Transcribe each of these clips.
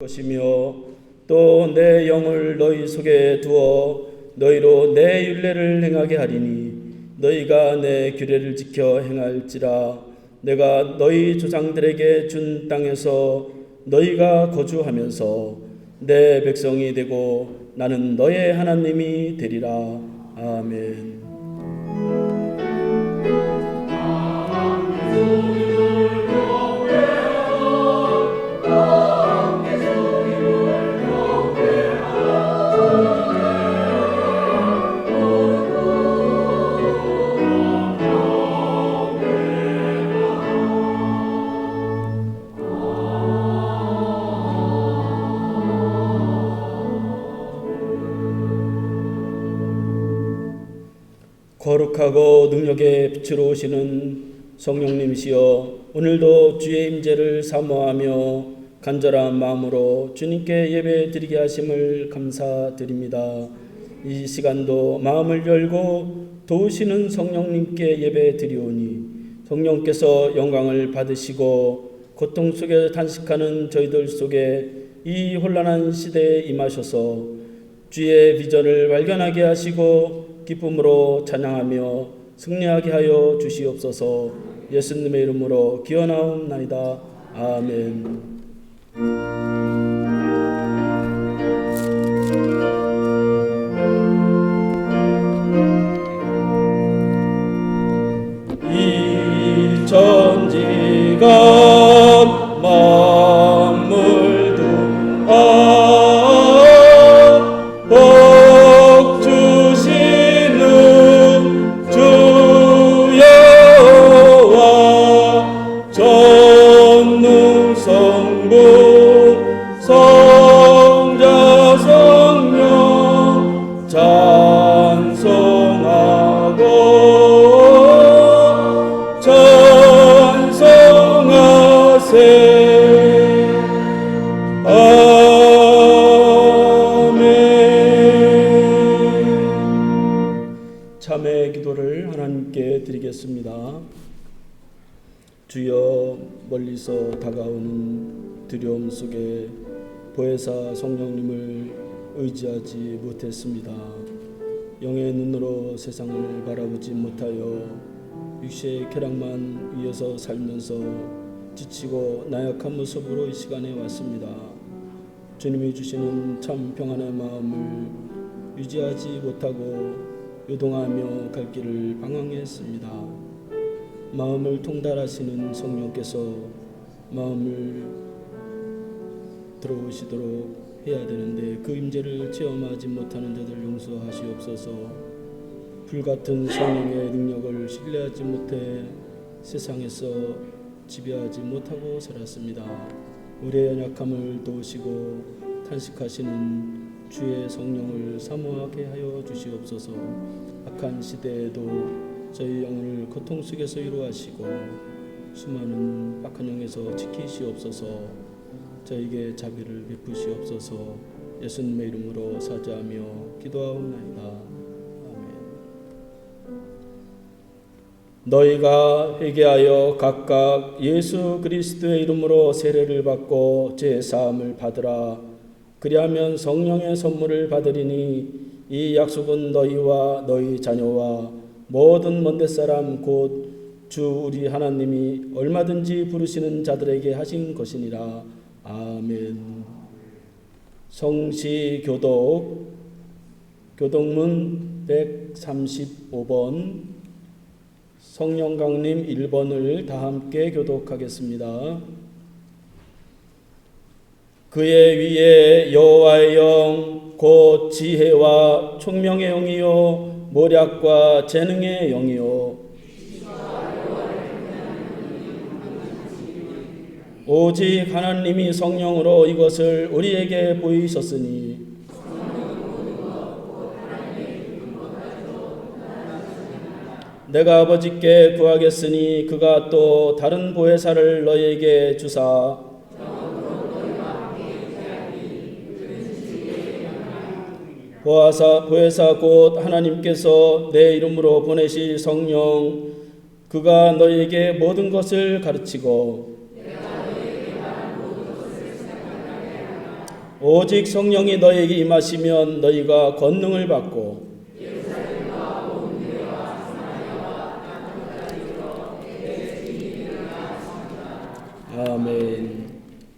것이며 또 내 영을 너희 속에 두어 너희로 내 율례를 행하게 하리니 너희가 내 규례를 지켜 행할지라. 내가 너희 조상들에게 준 땅에서 너희가 거주하면서 내 백성이 되고 나는 너의 하나님이 되리라. 아멘. 거룩하고 능력의 빛으로 오시는 성령님이시여, 오늘도 주의 임재를 사모하며 간절한 마음으로 주님께 예배드리게 하심을 감사드립니다. 이 시간도 마음을 열고 도우시는 성령님께 예배드리오니 성령께서 영광을 받으시고 고통 속에 탄식하는 저희들 속에 이 혼란한 시대에 임하셔서 주의 비전을 발견하게 하시고 기쁨으로 찬양하며 승리하게 하여 주시옵소서. 예수님의 이름으로 기원하옵나이다. 아멘. 이 천지가 만물도 복 주시는 주 여호와 전능 성부 성자 성령 찬송하고 찬송하세. 아멘. 참회 기도를 하나님께 드리겠습니다. 주여, 멀리서 다가오는 두려움 속에 보혜사 성령님을 의지하지 못했습니다. 영의 눈으로 세상을 바라보지 못하여 육체의 쾌락만 위해서 살면서 지치고 나약한 모습으로 이 시간에 왔습니다. 주님이 주시는 참 평안의 마음을 유지하지 못하고 요동하며 갈 길을 방황했습니다. 마음을 통달하시는 성령께서 마음을 들어오시도록 해야 되는데 그 임재를 체험하지 못하는 자들 용서하시옵소서. 불같은 성령의 능력을 신뢰하지 못해 세상에서 지배하지 못하고 살았습니다. 우리의 연약함을 도우시고 탄식하시는 주의 성령을 사모하게 하여 주시옵소서. 악한 시대에도 저희 영혼을 고통 속에서 위로하시고 수많은 악한 영에서 지키시옵소서. 저에게 자비를 베푸시옵소서. 예수님의 이름으로 사죄하며 기도하옵나이다. 아멘. 너희가 회개하여 각각 예수 그리스도의 이름으로 세례를 받고 제사함을 받으라. 그리하면 성령의 선물을 받으리니 이 약속은 너희와 너희 자녀와 모든 먼데 사람 곧 주 우리 하나님이 얼마든지 부르시는 자들에게 하신 것이니라. 아멘. 성시 교독문 135번 성령강림 1번을 다 함께 교독하겠습니다. 그의 위에 여호와의 영 곧 지혜와 총명의 영이요 모략과 재능의 영이요 오직 하나님이 성령으로 이것을 우리에게 보이셨으니 내가 아버지께 구하겠으니 그가 또 다른 보혜사를 너희에게 주사 보혜사 곧 하나님께서 내 이름으로 보내실 성령 그가 너희에게 모든 것을 가르치고 오직 성령이 너에게 임하시면 너희가 권능을 받고 아멘.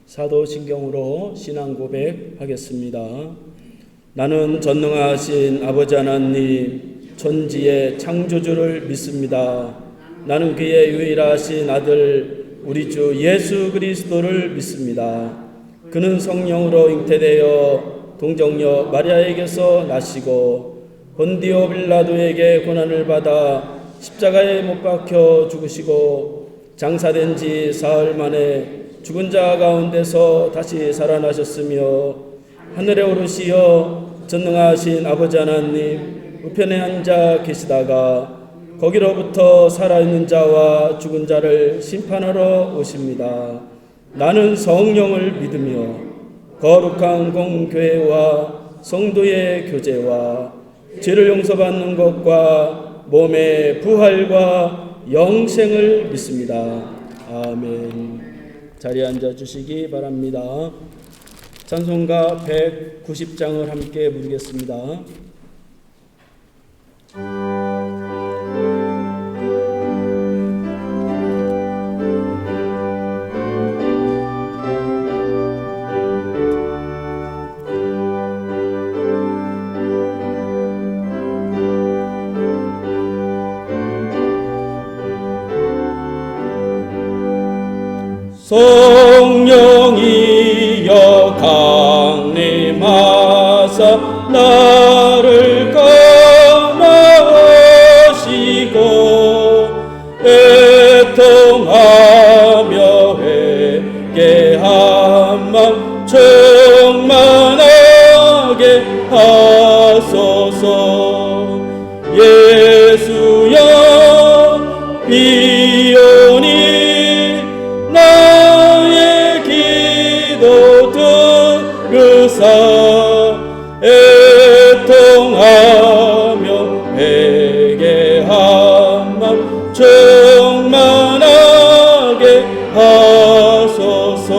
사도신경으로 신앙 고백하겠습니다. 나는 전능하신 아버지 하나님 천지의 창조주를 믿습니다. 나는 그의 유일하신 아들 우리 주 예수 그리스도를 믿습니다. 그는 성령으로 잉태되어 동정녀 마리아에게서 나시고 본디오 빌라도에게 고난을 받아 십자가에 못 박혀 죽으시고 장사된 지 사흘 만에 죽은 자 가운데서 다시 살아나셨으며 하늘에 오르시어 전능하신 아버지 하나님 우편에 앉아 계시다가 거기로부터 살아있는 자와 죽은 자를 심판하러 오십니다. 나는 성령을 믿으며 거룩한 공교회와 성도의 교제와 죄를 용서받는 것과 몸의 부활과 영생을 믿습니다. 아멘. 자리에 앉아 주시기 바랍니다. 찬송가 190장을 함께 부르겠습니다. 성령이여 강림하사 나를 감화하시고 애통하며 회개한 맘 충만하게 하소서. 예수여 비오니 나의 기도 들으사 애통하며 회개한 맘 충만하게 하소서.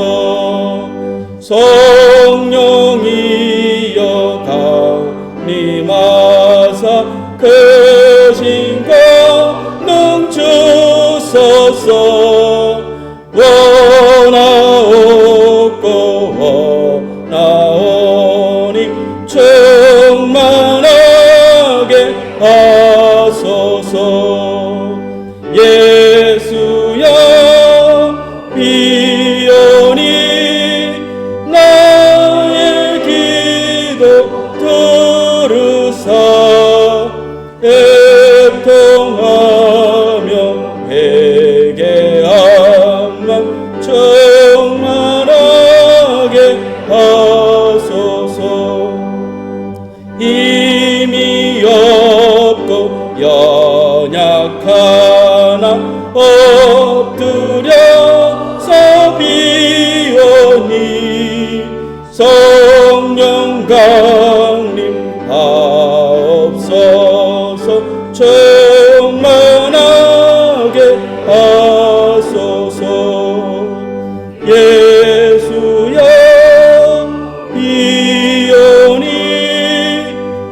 성령이여 강림하사 크신 권능 주소서. 원하옵고 원하오니 충만하게 하소서. 예수여 비오니 나의 기도 들으사 애통하며 회개한 맘 충만하게 하소서. 힘이 없고 연약하나 엎드려서 비오니 성령 강림 하옵소서. 충만하게 하소서. 예수여 비오니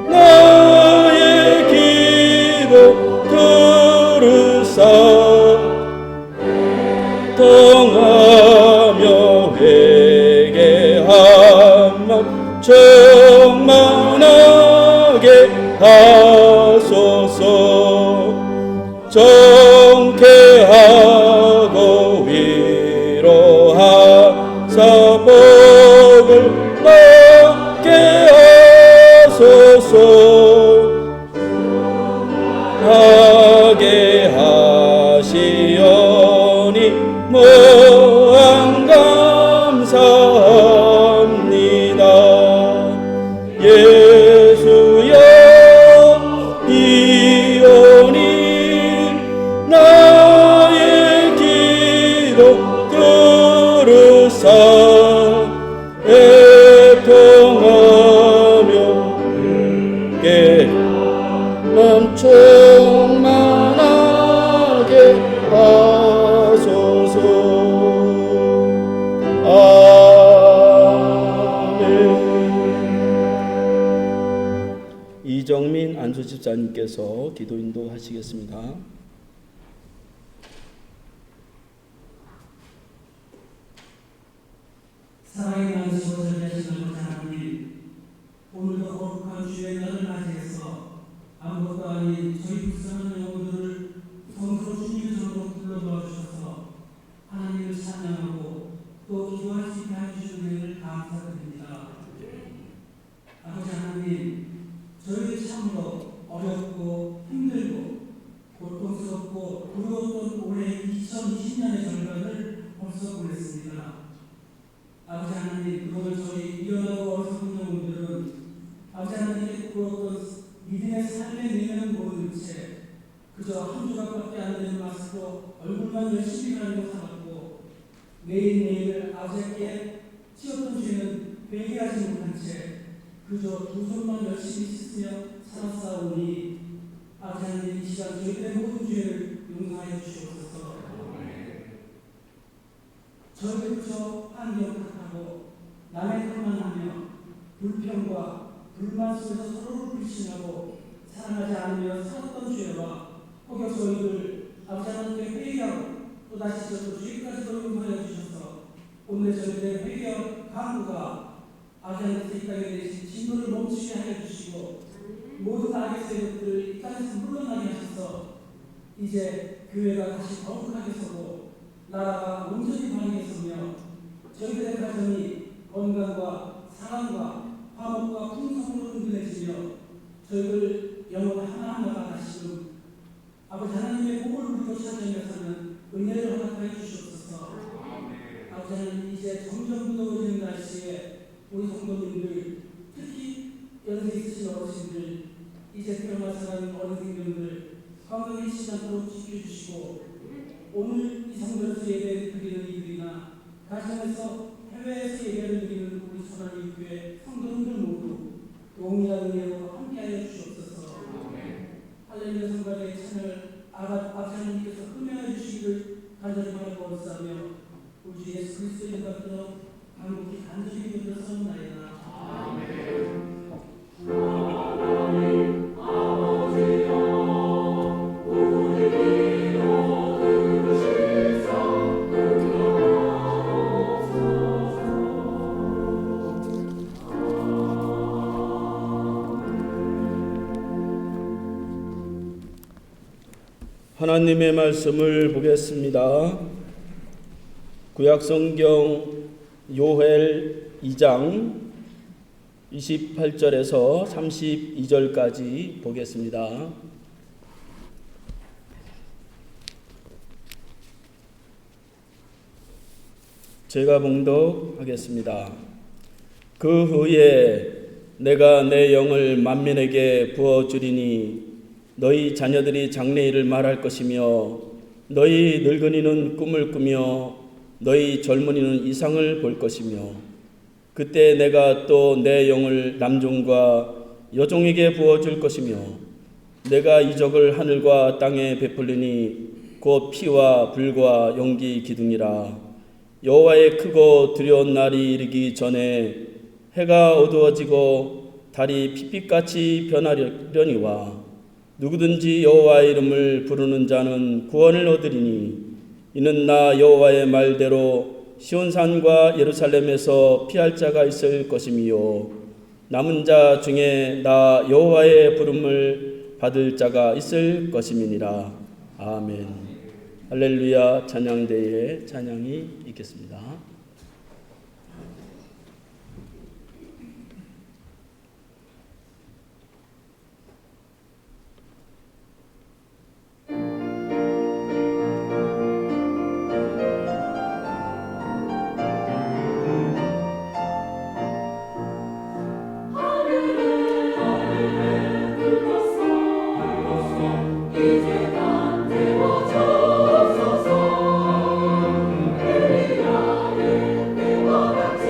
나의 기도 들으사 통하며 회개한 맘 충만하게 하소서. 정케하고 위로하사 복을 받게 하소서. 하게 하시오니 무한 감사합니다. 예수여 비오니 나의 기도 들으사 애통하며 회개한 충만하게 하소서. 아멘. 안수 집사님께서 기도 인도하시겠습니다. 사랑의 나으시고 전하시는 아버지 하나님, 오늘도 거룩한 주의 날을 맞이해서 아무것도 아닌 저희 불쌍한 영혼들을 성스러운 주님의 전으로 불러모아 주셔서 하나님을 찬양하고 또 기도할 수 있게 해주시는 은혜를 감사드립니다. 아버지 하나님, 저희들 참으로 어렵고 힘들고 고통스럽고 두려웠던 올해 2020년의 절반을 벌써 보냈습니다. 아버지 하나님, 그동안 저희 미련하고 어리석은 영혼들은 아버지 하나님께 부었던 믿음의 삶의 내면은 모르는 채 그저 한 조각밖에 안 되는 맛으로 얼굴만 열심히 가지고 살았고 매일매일 아버지께 지었던 죄는 회개하지 못한 채 그저 두 손만 열심히 씻으며 살았사오니 아버지 하나님, 이 시간 저희들의 모든 죄를 용서하여 주시옵소서. 저희들 그저 환경 탓하고 남의 탓만 하며 불평과 불만 속에서 서로를 불신하고 사랑하지 않으며 살았던 죄와 혹여 저희를 아버지 하나님께 회개하고 또다시 저도 주의까지도 용서하여 주셔서 오늘 저희들의 회개와 강구가 아버지 하나님께서 이 땅에 내신 진노를 멈추게 하여 주시고 모든 악의 세력들을 이 땅에서 물러나게 하셔서 이제 교회가 다시 거룩하게 서고 나라가 온전히 바르게 서며 저희들의 가정이 건강과 사랑과 화목과 풍성으로 흔들려지며 저희들 영혼 하나하나가 다시금 아버지 하나님의 복을 누리고 찾아며 사는 은혜를 허락하여 주시옵소서. 아버지 하나님, 이제 점점 무더워지는 날씨에 우리 성도님들, 특히 연세 있으신 어르신들, 이제 병을 살아가는 어린 생명들 건강해지지 않도록 지켜주시고 오늘 이 성전에서 예배를 드리는 이들이나 가정에서 해외에서 예배를 드리는 우리 소나리 교회 성도님들 모두 용이한 은혜로 함께하여 주시옵소서. 할렐루야 성가대의 찬양을 아버지 하나님께서 흠명해 주시기를 간절히 바라보았사며 우리 주 예수 그리스도의 이름으로 간곡히 간절히 기도드렸사옵나이다. 아멘. 하나님의 말씀을 보겠습니다. 구약성경 요엘 2장 28절에서 32절까지 보겠습니다. 제가 봉독하겠습니다. 그 후에 내가 내 영을 만민에게 부어주리니 너희 자녀들이 장래일을 말할 것이며 너희 늙은이는 꿈을 꾸며 너희 젊은이는 이상을 볼 것이며 그때 내가 또 내 영을 남종과 여종에게 부어줄 것이며 내가 이적을 하늘과 땅에 베풀리니 곧 피와 불과 연기 기둥이라. 여호와의 크고 두려운 날이 이르기 전에 해가 어두워지고 달이 핏빛같이 변하려니와 누구든지 여호와의 이름을 부르는 자는 구원을 얻으리니 이는 나 여호와의 말대로 시온산과 예루살렘에서 피할 자가 있을 것이며 남은 자 중에 나 여호와의 부름을 받을 자가 있을 것임이니라. 아멘. 할렐루야. 찬양대에 찬양이 있겠습니다. 이제 난 되어졌소서 엘리야의 때와 같이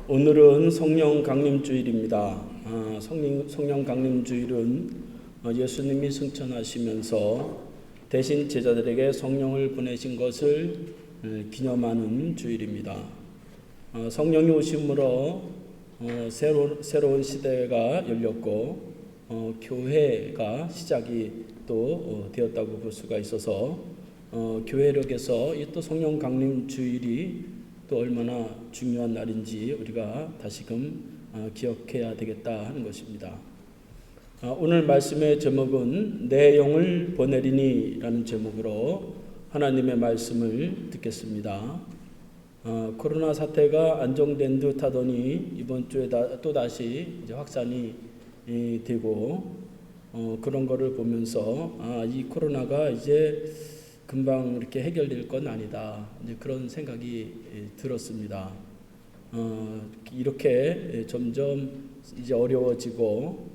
오늘은 성령 강림주일입니다. 성령 강림주일은 예수님이 승천하시면서 대신 제자들에게 성령을 보내신 것을 기념하는 주일입니다. 성령이 오심으로 새로운 시대가 열렸고 교회가 시작이 또 되었다고 볼 수가 있어서 교회력에서 이 또 성령 강림 주일이 또 얼마나 중요한 날인지 우리가 다시금 기억해야 되겠다 하는 것입니다. 오늘 말씀의 제목은 내 영을 보내리니 라는 제목으로 하나님의 말씀을 듣겠습니다. 코로나 사태가 안정된 듯 하더니 이번 주에 또다시 이제 확산이 되고 그런 거를 보면서 이 코로나가 이제 금방 이렇게 해결될 건 아니다. 이제 그런 생각이 들었습니다. 이렇게 점점 이제 어려워지고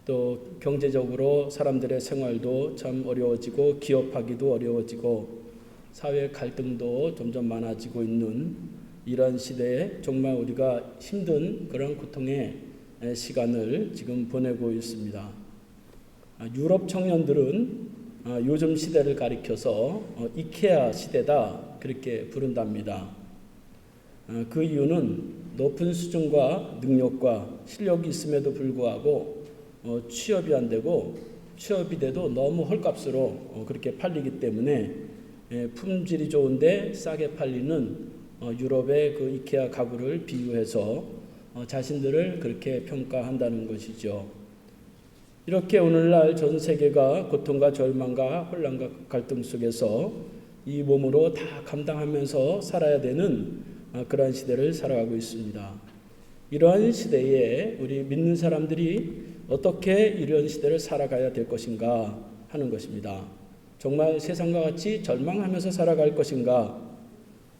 또 경제적으로 사람들의 생활도 참 어려워지고 기업하기도 어려워지고 사회 갈등도 점점 많아지고 있는 이런 시대에 정말 우리가 힘든 그런 고통의 시간을 지금 보내고 있습니다. 유럽 청년들은 요즘 시대를 가리켜서 이케아 시대다 그렇게 부른답니다. 그 이유는 높은 수준과 능력과 실력이 있음에도 불구하고 취업이 안 되고 취업이 돼도 너무 헐값으로 그렇게 팔리기 때문에 품질이 좋은데 싸게 팔리는 유럽의 그 이케아 가구를 비유해서 자신들을 그렇게 평가한다는 것이죠. 이렇게 오늘날 전 세계가 고통과 절망과 혼란과 갈등 속에서 이 몸으로 다 감당하면서 살아야 되는 그러한 시대를 살아가고 있습니다. 이러한 시대에 우리 믿는 사람들이 어떻게 이런 시대를 살아가야 될 것인가 하는 것입니다. 정말 세상과 같이 절망하면서 살아갈 것인가?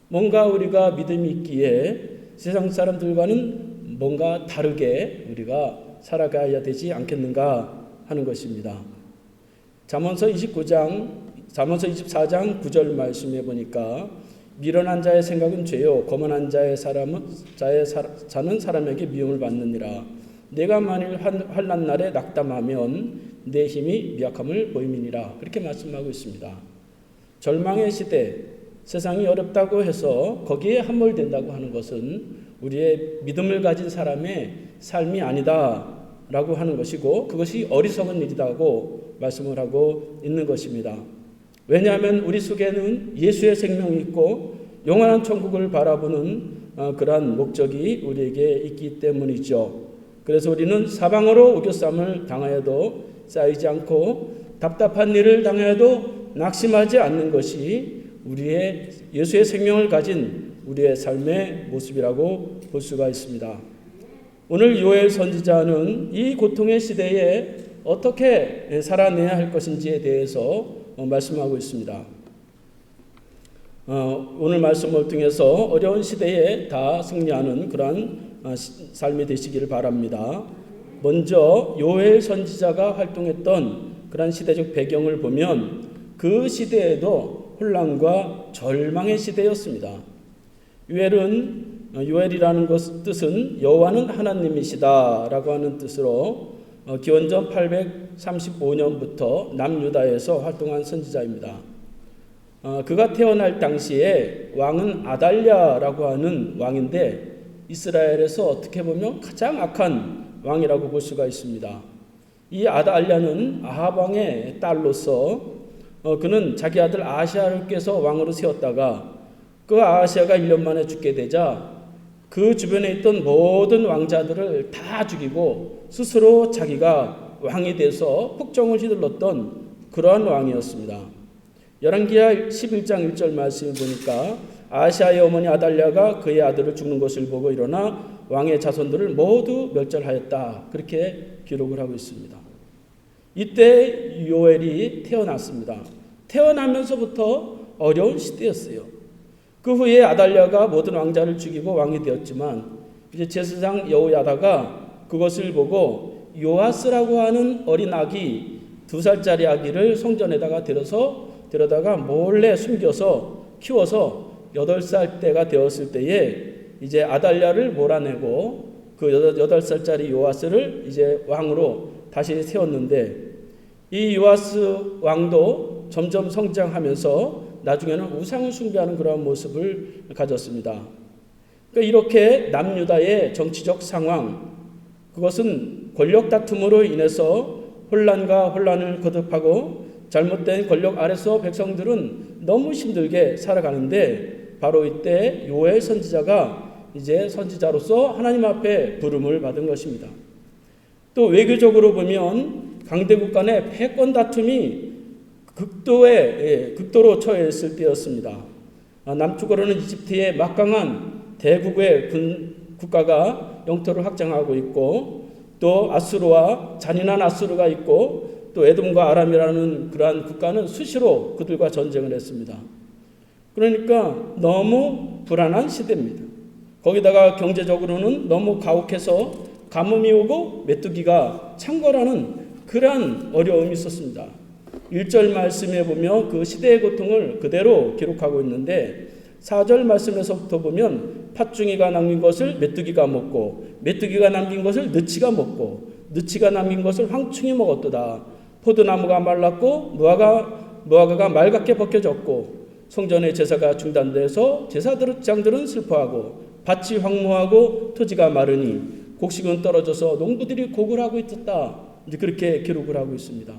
뭔가 우리가 믿음이 있기에 세상 사람들과는 뭔가 다르게 우리가 살아가야 되지 않겠는가 하는 것입니다. 잠언서 24장 9절 말씀해 보니까 미련한 자의 생각은 죄요 거만한 자는 사람에게 미움을 받느니라. 내가 만일 환난 날에 낙담하면 내 힘이 미약함을 보임이니라. 그렇게 말씀하고 있습니다. 절망의 시대, 세상이 어렵다고 해서 거기에 함몰된다고 하는 것은 우리의 믿음을 가진 사람의 삶이 아니다 라고 하는 것이고 그것이 어리석은 일이라고 말씀을 하고 있는 것입니다. 왜냐하면 우리 속에는 예수의 생명이 있고 영원한 천국을 바라보는 그러한 목적이 우리에게 있기 때문이죠. 그래서 우리는 사방으로 우겨쌈을 당하여도 쌓이지 않고 답답한 일을 당하여도 낙심하지 않는 것이 우리의 예수의 생명을 가진 우리의 삶의 모습이라고 볼 수가 있습니다. 오늘 요엘 선지자는 이 고통의 시대에 어떻게 살아내야 할 것인지에 대해서 말씀하고 있습니다. 오늘 말씀을 통해서 어려운 시대에 다 승리하는 그러한 삶이 되시기를 바랍니다. 먼저 요엘 선지자가 활동했던 그러한 시대적 배경을 보면 그 시대에도 혼란과 절망의 시대였습니다. 요엘이라는 뜻은 여호와는 하나님이시다라고 하는 뜻으로 기원전 835년부터 남유다에서 활동한 선지자입니다. 그가 태어날 당시에 왕은 아달랴라고 하는 왕인데 이스라엘에서 어떻게 보면 가장 악한 왕이라고 볼 수가 있습니다. 이 아달랴는 아합 왕의 딸로서 그는 자기 아들 아하시야를 꾀서 왕으로 세웠다가 그 아하시야가 1년 만에 죽게 되자 그 주변에 있던 모든 왕자들을 다 죽이고 스스로 자기가 왕이 돼서 폭정을 휘둘렀던 그러한 왕이었습니다. 열왕기하 11장 1절 말씀을 보니까 아하시야의 어머니 아달랴가 그의 아들을 죽는 것을 보고 일어나 왕의 자손들을 모두 멸절하였다. 그렇게 기록을 하고 있습니다. 이때 요엘이 태어났습니다. 태어나면서부터 어려운 시대였어요. 그 후에 아달랴가 모든 왕자를 죽이고 왕이 되었지만 이제 제사장 여호야다가 그것을 보고 요아스라고 하는 어린 아기 2살짜리 아기를 성전에다가 데려다가 몰래 숨겨서 키워서 8살 때가 되었을 때에 이제 아달랴를 몰아내고 그 8살짜리 요아스를 이제 왕으로 다시 세웠는데, 이 요아스 왕도 점점 성장하면서 나중에는 우상을 숭배하는 그런 모습을 가졌습니다. 그러니까 이렇게 남유다의 정치적 상황, 그것은 권력 다툼으로 인해서 혼란과 혼란을 거듭하고 잘못된 권력 아래서 백성들은 너무 힘들게 살아가는데, 바로 이때 요엘 선지자가 이제 선지자로서 하나님 앞에 부름을 받은 것입니다. 또 외교적으로 보면 강대국 간의 패권 다툼이 극도로 처했을 때였습니다. 남쪽으로는 이집트의 막강한 대국의 국가가 영토를 확장하고 있고, 또 아수르와 잔인한 아수르가 있고, 또 에돔과 아람이라는 그러한 국가는 수시로 그들과 전쟁을 했습니다. 그러니까 너무 불안한 시대입니다. 거기다가 경제적으로는 너무 가혹해서 가뭄이 오고 메뚜기가 창궐하는 그러한 어려움이 있었습니다. 1절 말씀에 보면 그 시대의 고통을 그대로 기록하고 있는데, 4절 말씀에서부터 보면 팥중이가 남긴 것을 메뚜기가 먹고, 메뚜기가 남긴 것을 느치가 먹고, 느치가 남긴 것을 황충이 먹었도다. 포도나무가 말랐고 무화과가 말갛게 벗겨졌고, 성전의 제사가 중단돼서 제사장들은 슬퍼하고, 밭이 황무하고 토지가 마르니 곡식은 떨어져서 농부들이 곡을 하고 있었다. 이제 그렇게 기록을 하고 있습니다.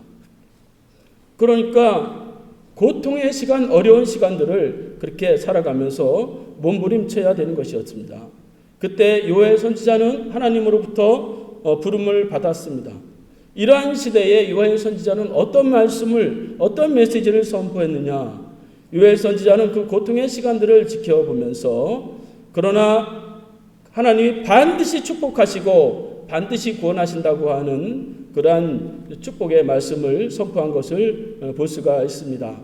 그러니까 고통의 시간, 어려운 시간들을 그렇게 살아가면서 몸부림쳐야 되는 것이었습니다. 그때 요엘 선지자는 하나님으로부터 부름을 받았습니다. 이러한 시대에 요엘 선지자는 어떤 말씀을, 어떤 메시지를 선포했느냐? 요엘 선지자는 그 고통의 시간들을 지켜보면서, 그러나 하나님이 반드시 축복하시고 반드시 구원하신다고 하는 그러한 축복의 말씀을 선포한 것을 볼 수가 있습니다.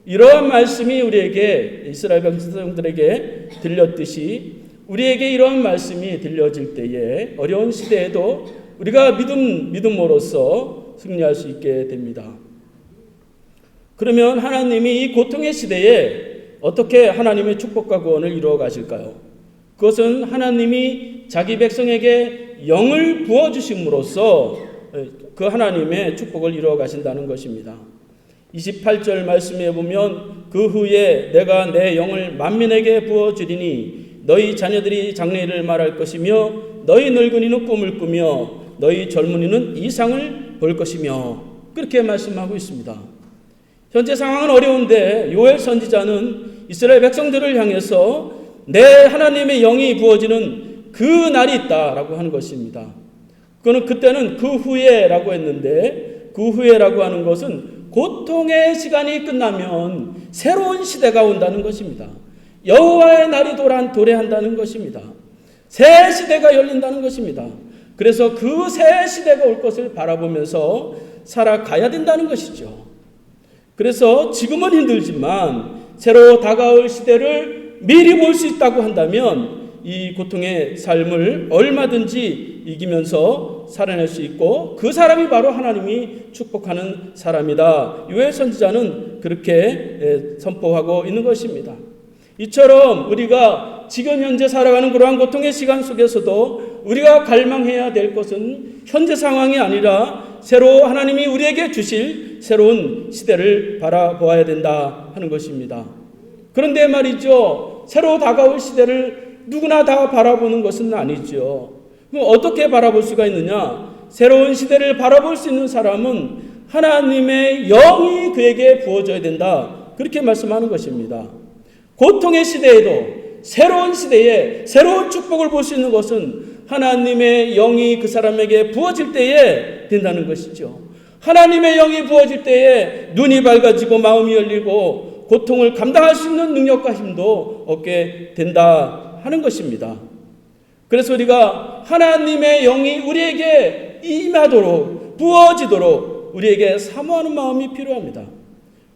이러한 말씀이 우리에게, 이스라엘 백성들에게 들렸듯이 우리에게 이러한 말씀이 들려질 때에 어려운 시대에도 우리가 믿음으로써 승리할 수 있게 됩니다. 그러면 하나님이 이 고통의 시대에 어떻게 하나님의 축복과 구원을 이루어 가실까요? 그것은 하나님이 자기 백성에게 영을 부어주심으로써 그 하나님의 축복을 이루어 가신다는 것입니다. 28절 말씀에 보면 그 후에 내가 내 영을 만민에게 부어주리니 너희 자녀들이 장래일을 말할 것이며 너희 늙은이는 꿈을 꾸며 너희 젊은이는 이상을 볼 것이며, 그렇게 말씀하고 있습니다. 현재 상황은 어려운데 요엘 선지자는 이스라엘 백성들을 향해서 내 하나님의 영이 부어지는 그 날이 있다라고 하는 것입니다. 그때는 그 후에라고 했는데, 그 후에라고 하는 것은 고통의 시간이 끝나면 새로운 시대가 온다는 것입니다. 여호와의 날이 도래한다는 것입니다. 새 시대가 열린다는 것입니다. 그래서 그 새 시대가 올 것을 바라보면서 살아가야 된다는 것이죠. 그래서 지금은 힘들지만 새로 다가올 시대를 미리 볼 수 있다고 한다면 이 고통의 삶을 얼마든지 이기면서 살아낼 수 있고, 그 사람이 바로 하나님이 축복하는 사람이다. 요엘 선지자는 그렇게 선포하고 있는 것입니다. 이처럼 우리가 지금 현재 살아가는 그러한 고통의 시간 속에서도 우리가 갈망해야 될 것은 현재 상황이 아니라 새로 하나님이 우리에게 주실 새로운 시대를 바라보아야 된다 하는 것입니다. 그런데 말이죠, 새로 다가올 시대를 누구나 다 바라보는 것은 아니죠. 그럼 어떻게 바라볼 수가 있느냐? 새로운 시대를 바라볼 수 있는 사람은 하나님의 영이 그에게 부어져야 된다, 그렇게 말씀하는 것입니다. 고통의 시대에도 새로운 시대에 새로운 축복을 볼 수 있는 것은 하나님의 영이 그 사람에게 부어질 때에 된다는 것이죠. 하나님의 영이 부어질 때에 눈이 밝아지고 마음이 열리고 고통을 감당할 수 있는 능력과 힘도 얻게 된다 하는 것입니다. 그래서 우리가 하나님의 영이 우리에게 임하도록, 부어지도록 우리에게 사모하는 마음이 필요합니다.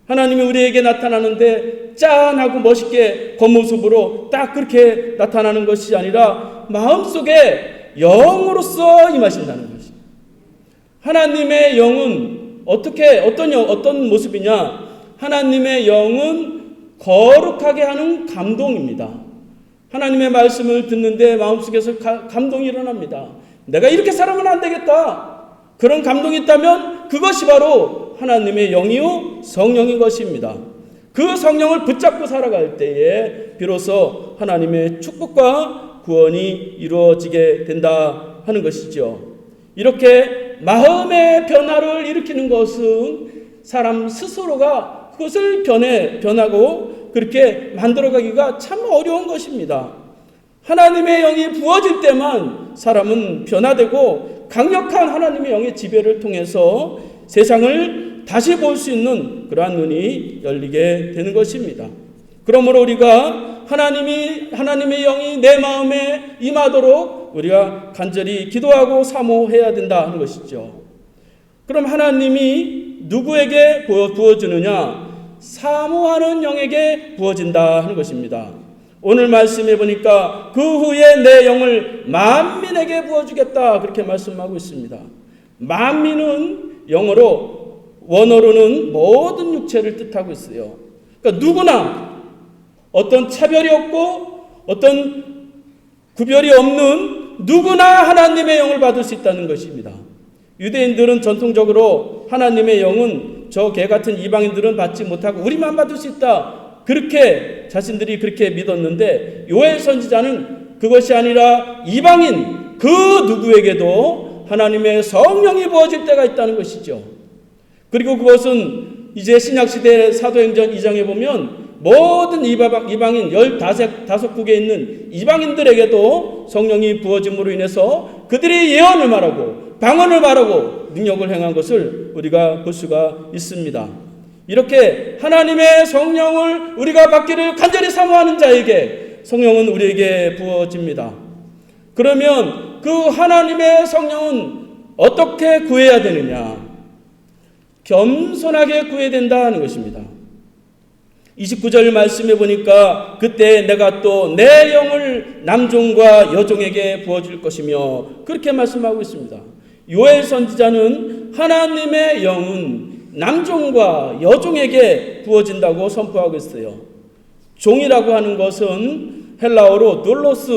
하나님이 우리에게 나타나는데 짠하고 멋있게 겉모습으로 딱 그렇게 나타나는 것이 아니라 마음속에 영으로서 임하신다는 것입니다. 하나님의 영은 어떤 모습이냐? 하나님의 영은 거룩하게 하는 감동입니다. 하나님의 말씀을 듣는데 마음속에서 감동이 일어납니다. 내가 이렇게 살아면 안 되겠다. 그런 감동이 있다면 그것이 바로 하나님의 영이요 성령인 것입니다. 그 성령을 붙잡고 살아갈 때에 비로소 하나님의 축복과 구원이 이루어지게 된다 하는 것이죠. 이렇게 마음의 변화를 일으키는 것은 사람 스스로가 그것을 변하고 그렇게 만들어가기가 참 어려운 것입니다. 하나님의 영이 부어질 때만 사람은 변화되고 강력한 하나님의 영의 지배를 통해서 세상을 다시 볼 수 있는 그러한 눈이 열리게 되는 것입니다. 그러므로 우리가 하나님의 영이 내 마음에 임하도록 우리가 간절히 기도하고 사모해야 된다 하는 것이죠. 그럼 하나님이 누구에게 부어주느냐? 사모하는 영에게 부어진다 하는 것입니다. 오늘 말씀해 보니까 그 후에 내 영을 만민에게 부어주겠다 그렇게 말씀하고 있습니다. 만민은 원어로는 모든 육체를 뜻하고 있어요. 그러니까 누구나 어떤 차별이 없고 어떤 구별이 없는 누구나 하나님의 영을 받을 수 있다는 것입니다. 유대인들은 전통적으로 하나님의 영은 저 개 같은 이방인들은 받지 못하고 우리만 받을 수 있다. 그렇게 자신들이 그렇게 믿었는데 요엘 선지자는 그것이 아니라 이방인 그 누구에게도 하나님의 성령이 부어질 때가 있다는 것이죠. 그리고 그것은 이제 신약시대 사도행전 2장에 보면 모든 이방인 15국에 있는 이방인들에게도 성령이 부어짐으로 인해서 그들이 예언을 말하고 방언을 말하고 능력을 행한 것을 우리가 볼 수가 있습니다. 이렇게 하나님의 성령을 우리가 받기를 간절히 사모하는 자에게 성령은 우리에게 부어집니다. 그러면 그 하나님의 성령은 어떻게 구해야 되느냐? 겸손하게 구해야 된다는 것입니다. 29절 말씀해 보니까 그때 내가 또 내 영을 남종과 여종에게 부어줄 것이며 그렇게 말씀하고 있습니다. 요엘 선지자는 하나님의 영은 남종과 여종에게 부어진다고 선포하고 있어요. 종이라고 하는 것은 헬라어로 돌로스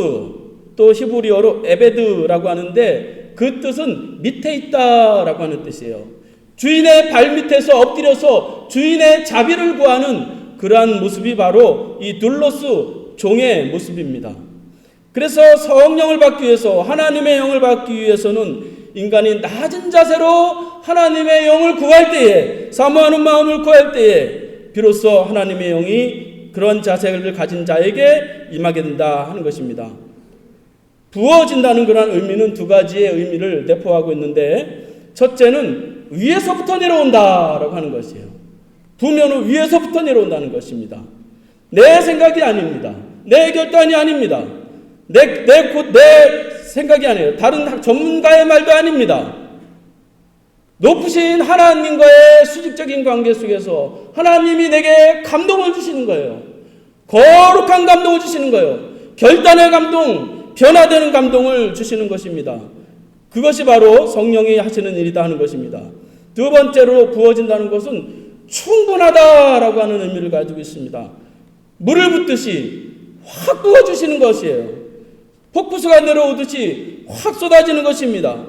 또 히브리어로 에베드라고 하는데 그 뜻은 밑에 있다라고 하는 뜻이에요. 주인의 발밑에서 엎드려서 주인의 자비를 구하는 그러한 모습이 바로 이 둘로스 종의 모습입니다. 그래서 성령을 받기 위해서 하나님의 영을 받기 위해서는 인간이 낮은 자세로 하나님의 영을 구할 때에 사모하는 마음을 구할 때에 비로소 하나님의 영이 그런 자세를 가진 자에게 임하게 된다 하는 것입니다. 부어진다는 그런 의미는 두 가지의 의미를 내포하고 있는데 첫째는 위에서부터 내려온다라고 하는 것이에요. 부면은 위에서부터 내려온다는 것입니다. 내 생각이 아닙니다. 내 결단이 아닙니다. 내 생각이 아니에요. 다른 전문가의 말도 아닙니다. 높으신 하나님과의 수직적인 관계 속에서 하나님이 내게 감동을 주시는 거예요. 거룩한 감동을 주시는 거예요. 결단의 감동, 변화되는 감동을 주시는 것입니다. 그것이 바로 성령이 하시는 일이다 하는 것입니다. 두 번째로 부어진다는 것은 충분하다라고 하는 의미를 가지고 있습니다. 물을 붓듯이 확 부어주시는 것이에요. 폭포수가 내려오듯이 확 쏟아지는 것입니다.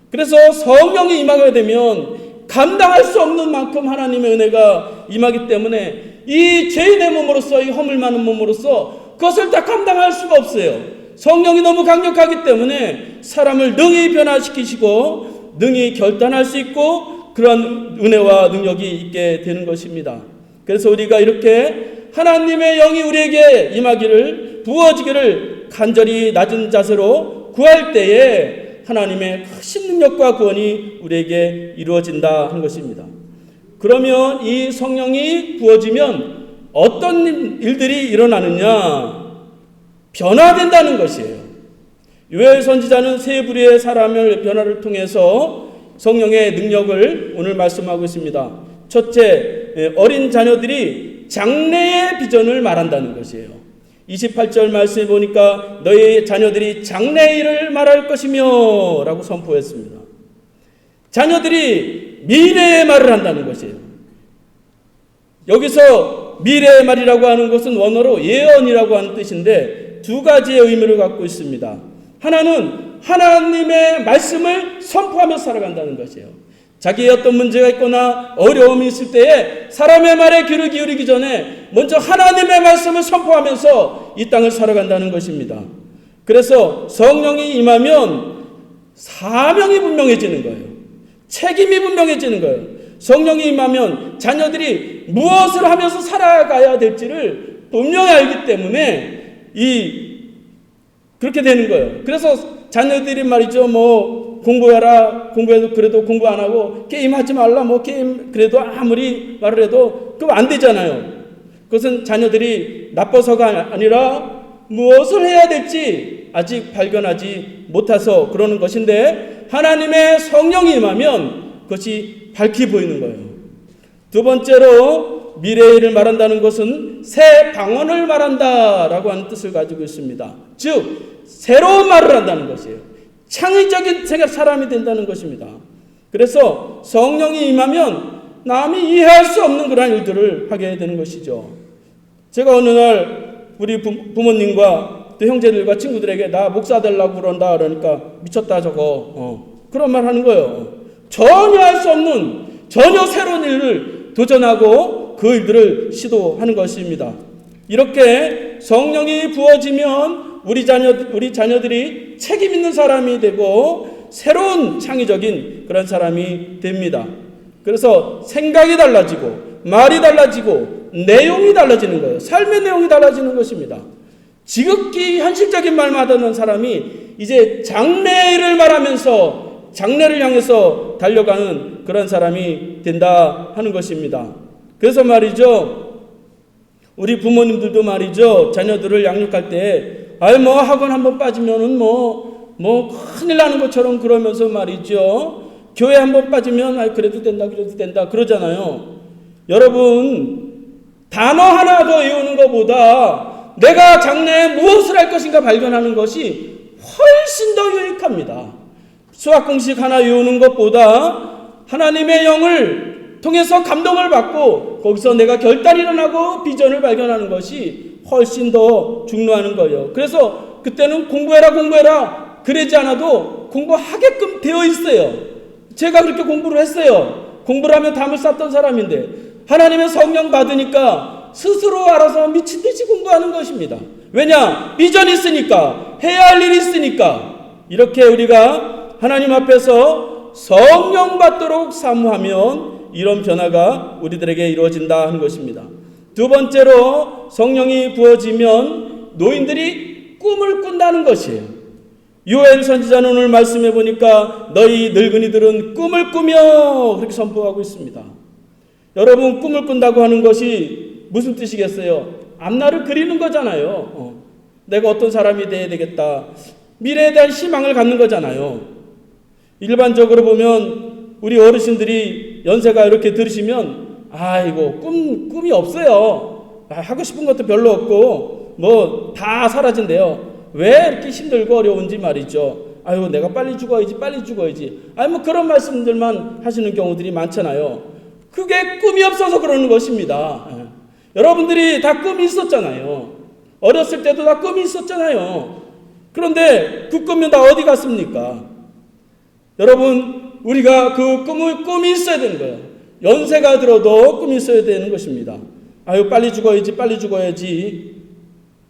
그래서 성령이 임하게 되면 감당할 수 없는 만큼 하나님의 은혜가 임하기 때문에 이 죄인의 몸으로서 이 허물 많은 몸으로서 그것을 다 감당할 수가 없어요. 성령이 너무 강력하기 때문에 사람을 능히 변화시키시고 능히 결단할 수 있고 그런 은혜와 능력이 있게 되는 것입니다. 그래서 우리가 이렇게 하나님의 영이 우리에게 임하기를 부어지기를 간절히 낮은 자세로 구할 때에 하나님의 크신 능력과 구원이 우리에게 이루어진다 하는 것입니다. 그러면 이 성령이 부어지면 어떤 일들이 일어나느냐? 변화된다는 것이에요. 요엘 선지자는 세 부류의 사람을 변화를 통해서 성령의 능력을 오늘 말씀하고 있습니다. 첫째, 어린 자녀들이 장래의 비전을 말한다는 것이에요. 28절 말씀해 보니까 너희 자녀들이 장래의 일을 말할 것이며 라고 선포했습니다. 자녀들이 미래의 말을 한다는 것이에요. 여기서 미래의 말이라고 하는 것은 원어로 예언이라고 하는 뜻인데 두 가지의 의미를 갖고 있습니다. 하나는 하나님의 말씀을 선포하며 살아간다는 것이에요. 자기의 어떤 문제가 있거나 어려움이 있을 때에 사람의 말에 귀를 기울이기 전에 먼저 하나님의 말씀을 선포하면서 이 땅을 살아간다는 것입니다. 그래서 성령이 임하면 사명이 분명해지는 거예요. 책임이 분명해지는 거예요. 성령이 임하면 자녀들이 무엇을 하면서 살아가야 될지를 분명히 알기 때문에 그렇게 되는 거예요. 그래서 자녀들이 말이죠, 공부해라, 공부해도 그래도 공부 안 하고 게임하지 말라, 게임 그래도 아무리 말을 해도 그럼 안 되잖아요. 그것은 자녀들이 나빠서가 아니라 무엇을 해야 될지 아직 발견하지 못해서 그러는 것인데, 하나님의 성령이 임하면 그것이 밝히 보이는 거예요. 두 번째로 미래를 말한다는 것은 새 방언을 말한다라고 하는 뜻을 가지고 있습니다. 즉 새로운 말을 한다는 것이에요. 창의적인 사람이 된다는 것입니다. 그래서 성령이 임하면 남이 이해할 수 없는 그런 일들을 하게 되는 것이죠. 제가 어느 날 우리 부모님과 또 형제들과 친구들에게 나 목사 되려고 그런다 그러니까 미쳤다 저거 그런 말 하는 거예요. 전혀 할 수 없는, 전혀 새로운 일을 도전하고 그 일들을 시도하는 것입니다. 이렇게 성령이 부어지면 우리 자녀들이 책임 있는 사람이 되고 새로운 창의적인 그런 사람이 됩니다. 그래서 생각이 달라지고 말이 달라지고 내용이 달라지는 거예요. 삶의 내용이 달라지는 것입니다. 지극히 현실적인 말만 하던 사람이 이제 장래를 말하면서 장래를 향해서 달려가는 그런 사람이 된다 하는 것입니다. 그래서 말이죠, 우리 부모님들도 말이죠, 자녀들을 양육할 때 학원 한번 빠지면은 큰일 나는 것처럼 그러면서 말이죠, 교회 한번 빠지면 그래도 된다 그러잖아요. 여러분, 단어 하나 더 외우는 것보다 내가 장래에 무엇을 할 것인가 발견하는 것이 훨씬 더 유익합니다. 수학 공식 하나 외우는 것보다 하나님의 영을 통해서 감동을 받고 거기서 내가 결단이 일어나고 비전을 발견하는 것이 훨씬 더 중요한 거예요. 그래서 그때는 공부해라 그러지 않아도 공부하게끔 되어 있어요. 제가 그렇게 공부를 했어요. 공부를 하면 담을 쌌던 사람인데 하나님의 성령 받으니까 스스로 알아서 미친 듯이 공부하는 것입니다. 왜냐? 비전이 있으니까, 해야 할 일이 있으니까. 이렇게 우리가 하나님 앞에서 성령 받도록 사모하면 이런 변화가 우리들에게 이루어진다 하는 것입니다. 두 번째로 성령이 부어지면 노인들이 꿈을 꾼다는 것이에요. 요엘 선지자는 오늘 말씀해 보니까 너희 늙은이들은 꿈을 꾸며 그렇게 선포하고 있습니다. 여러분, 꿈을 꾼다고 하는 것이 무슨 뜻이겠어요? 앞날을 그리는 거잖아요. 내가 어떤 사람이 돼야 되겠다. 미래에 대한 희망을 갖는 거잖아요. 일반적으로 보면 우리 어르신들이 연세가 이렇게 들으시면 꿈이 없어요. 하고 싶은 것도 별로 없고 다 사라진대요. 왜 이렇게 힘들고 어려운지 말이죠. 내가 빨리 죽어야지. 그런 말씀들만 하시는 경우들이 많잖아요. 그게 꿈이 없어서 그러는 것입니다. 여러분들이 다 꿈이 있었잖아요. 어렸을 때도 다 꿈이 있었잖아요. 그런데 그 꿈은 다 어디 갔습니까? 여러분, 우리가 그 꿈이 있어야 되는 거예요. 연세가 들어도 꿈이 있어야 되는 것입니다. 빨리 죽어야지.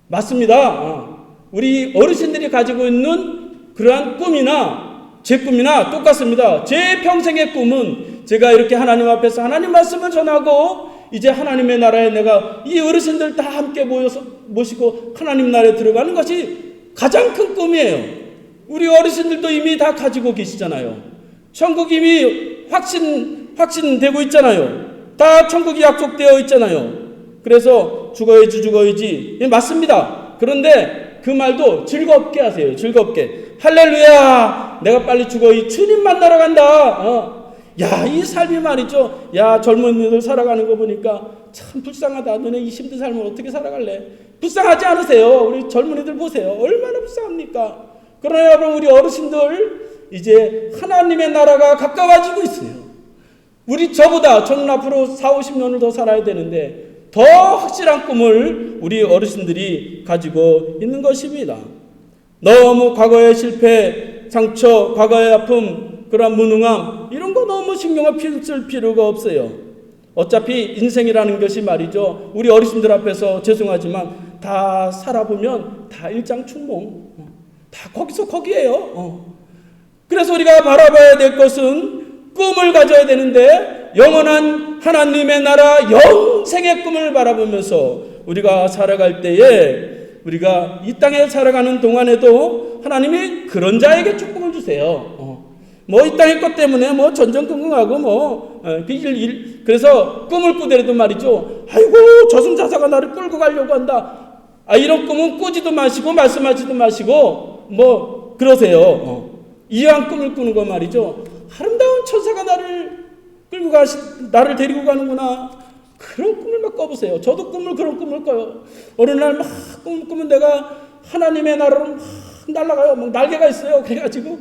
맞습니다. 우리 어르신들이 가지고 있는 그러한 꿈이나 제 꿈이나 똑같습니다. 제 평생의 꿈은 제가 이렇게 하나님 앞에서 하나님 말씀을 전하고 이제 하나님의 나라에 내가 이 어르신들 다 함께 모시고 하나님 나라에 들어가는 것이 가장 큰 꿈이에요. 우리 어르신들도 이미 다 가지고 계시잖아요. 천국 이미 확신되고 있잖아요. 다 천국이 약속되어 있잖아요. 그래서 죽어야지. 맞습니다. 그런데 그 말도 즐겁게 하세요. 즐겁게. 할렐루야, 내가 빨리 죽어야지. 주님 만나러 간다. 이 삶이 말이죠. 젊은이들 살아가는 거 보니까 참 불쌍하다. 너네 이 힘든 삶을 어떻게 살아갈래? 불쌍하지 않으세요? 우리 젊은이들 보세요. 얼마나 불쌍합니까? 그러나 여러분, 우리 어르신들 이제 하나님의 나라가 가까워지고 있어요. 저는 앞으로 40-50년을 더 살아야 되는데 더 확실한 꿈을 우리 어르신들이 가지고 있는 것입니다. 너무 과거의 실패, 상처, 과거의 아픔, 그런 무능함 이런 거 너무 신경을 쓸 필요가 없어요. 어차피 인생이라는 것이 말이죠. 우리 어르신들 앞에서 죄송하지만 다 살아보면 다 일장춘몽. 다 거기서 거기에요. 그래서 우리가 바라봐야 될 것은 꿈을 가져야 되는데 영원한 하나님의 나라 영생의 꿈을 바라보면서 우리가 살아갈 때에 우리가 이 땅에 살아가는 동안에도 하나님이 그런 자에게 축복을 주세요. 뭐 이 땅의 것 때문에 뭐 전전긍긍하고 그래서 꿈을 꾸더라도 말이죠. 아이고 저승사자가 나를 끌고 가려고 한다. 이런 꿈은 꾸지도 마시고 말씀하지도 마시고 뭐 그러세요. 이왕 꿈을 꾸는 거 말이죠. 아름다운 천사가 나를 데리고 가는구나. 그런 꿈을 막 꿔보세요. 저도 그런 꿈을 꿔요. 어느 날 막 꿈을 꾸면 내가 하나님의 나라로 막 날아가요. 막 날개가 있어요. 그래가지고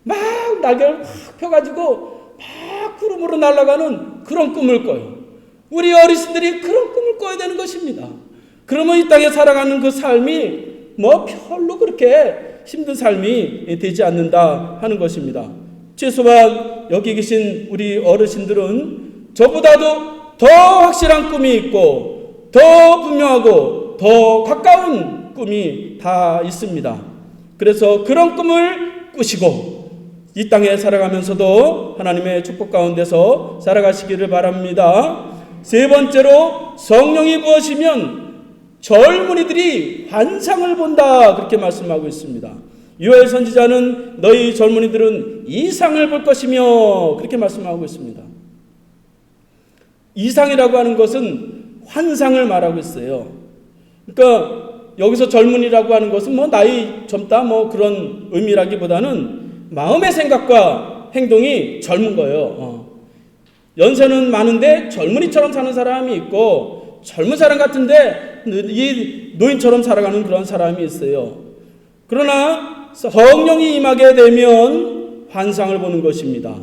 막 날개를 막 펴가지고 막 구름으로 날아가는 그런 꿈을 꿔요. 우리 어르신들이 그런 꿈을 꿔야 되는 것입니다. 그러면 이 땅에 살아가는 그 삶이 뭐 별로 그렇게 힘든 삶이 되지 않는다 하는 것입니다. 최소한 여기 계신 우리 어르신들은 저보다도 더 확실한 꿈이 있고 더 분명하고 더 가까운 꿈이 다 있습니다. 그래서 그런 꿈을 꾸시고 이 땅에 살아가면서도 하나님의 축복 가운데서 살아가시기를 바랍니다. 세 번째로 성령이 부어지면 젊은이들이 환상을 본다 그렇게 말씀하고 있습니다. 요엘 선지자는 너희 젊은이들은 이상을 볼 것이며 그렇게 말씀하고 있습니다. 이상이라고 하는 것은 환상을 말하고 있어요. 그러니까 여기서 젊은이라고 하는 것은 뭐 나이 젊다 뭐 그런 의미라기보다는 마음의 생각과 행동이 젊은 거예요. 연세는 많은데 젊은이처럼 사는 사람이 있고 젊은 사람 같은데 이 노인처럼 살아가는 그런 사람이 있어요. 그러나 성령이 임하게 되면 환상을 보는 것입니다.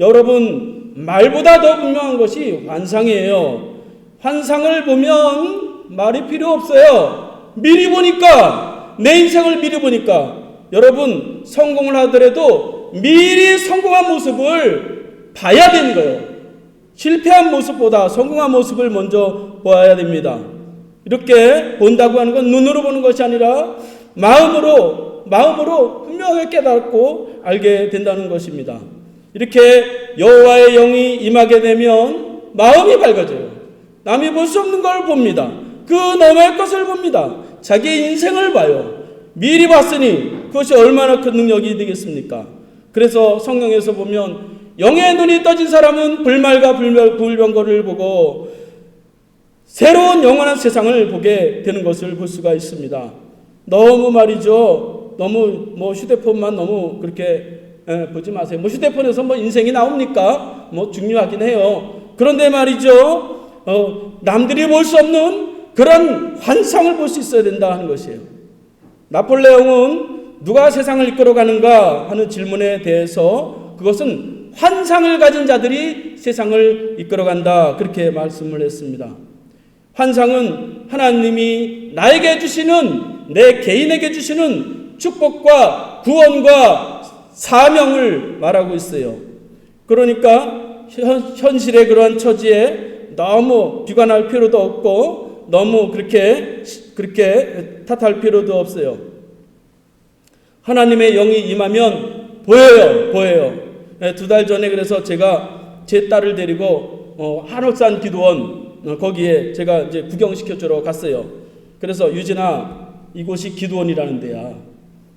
여러분 말보다 더 분명한 것이 환상이에요. 환상을 보면 말이 필요 없어요. 미리 보니까 내 인생을 미리 보니까 여러분 성공을 하더라도 미리 성공한 모습을 봐야 되는 거예요. 실패한 모습보다 성공한 모습을 먼저 보아야 됩니다. 이렇게 본다고 하는 건 눈으로 보는 것이 아니라 마음으로 분명하게 깨닫고 알게 된다는 것입니다. 이렇게 여호와의 영이 임하게 되면 마음이 밝아져요. 남이 볼 수 없는 걸 봅니다. 그 너머의 것을 봅니다. 자기 인생을 봐요. 미리 봤으니 그것이 얼마나 큰 능력이 되겠습니까? 그래서 성경에서 보면 영의 눈이 떠진 사람은 불말과 불병거를 보고 새로운 영원한 세상을 보게 되는 것을 볼 수가 있습니다. 너무 말이죠. 너무 뭐 휴대폰만 너무 그렇게 보지 마세요. 뭐 휴대폰에서 뭐 인생이 나옵니까? 뭐 중요하긴 해요. 그런데 말이죠. 남들이 볼 수 없는 그런 환상을 볼 수 있어야 된다 하는 것이에요. 나폴레옹은 누가 세상을 이끌어가는가 하는 질문에 대해서 그것은 환상을 가진 자들이 세상을 이끌어간다 그렇게 말씀을 했습니다. 환상은 하나님이 나에게 주시는 내 개인에게 주시는 축복과 구원과 사명을 말하고 있어요. 그러니까 현실의 그러한 처지에 너무 비관할 필요도 없고 너무 그렇게 탓할 필요도 없어요. 하나님의 영이 임하면 보여요. 2달 전에 그래서 제가 제 딸을 데리고 한옥산 기도원 거기에 제가 이제 구경시켜주러 갔어요. 그래서 유진아 이곳이 기도원이라는 데야.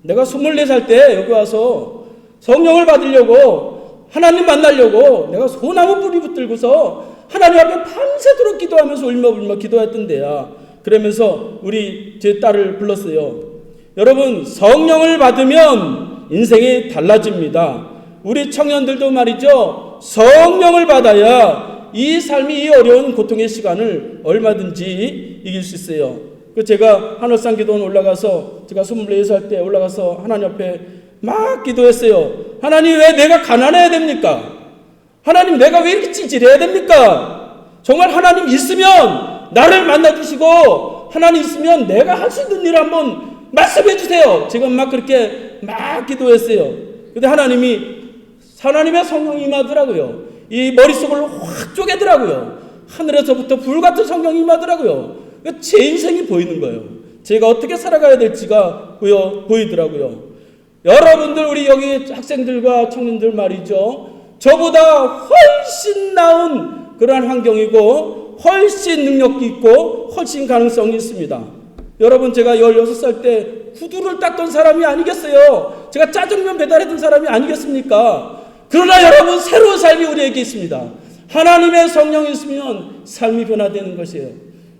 내가 24살 때 여기 와서 성령을 받으려고 하나님 만나려고 내가 소나무 뿌리 붙들고서 하나님 앞에 밤새도록 기도하면서 울며불며 기도했던 데야. 그러면서 우리 제 딸을 불렀어요. 여러분 성령을 받으면 인생이 달라집니다. 우리 청년들도 말이죠. 성령을 받아야 이 삶이 이 어려운 고통의 시간을 얼마든지 이길 수 있어요. 제가 한옥산 기도원 올라가서 제가 24살 때 올라가서 하나님 앞에 막 기도했어요. 하나님 왜 내가 가난해야 됩니까? 하나님 내가 왜 이렇게 찌질해야 됩니까? 정말 하나님 있으면 나를 만나주시고 하나님 있으면 내가 할 수 있는 일을 한번 말씀해 주세요. 제가 막 그렇게 막 기도했어요. 근데 하나님의 성령이 임하더라고요. 이 머릿속을 확 쪼개더라고요. 하늘에서부터 불 같은 성령이 임하더라고요. 제 인생이 보이는 거예요. 제가 어떻게 살아가야 될지가 보이더라고요. 여러분들, 우리 여기 학생들과 청년들 말이죠. 저보다 훨씬 나은 그러한 환경이고 훨씬 능력이 있고 훨씬 가능성이 있습니다. 여러분, 제가 16살 때 구두를 닦던 사람이 아니겠어요? 제가 짜장면 배달했던 사람이 아니겠습니까? 그러나 여러분, 새로운 삶이 우리에게 있습니다. 하나님의 성령이 있으면 삶이 변화되는 것이에요.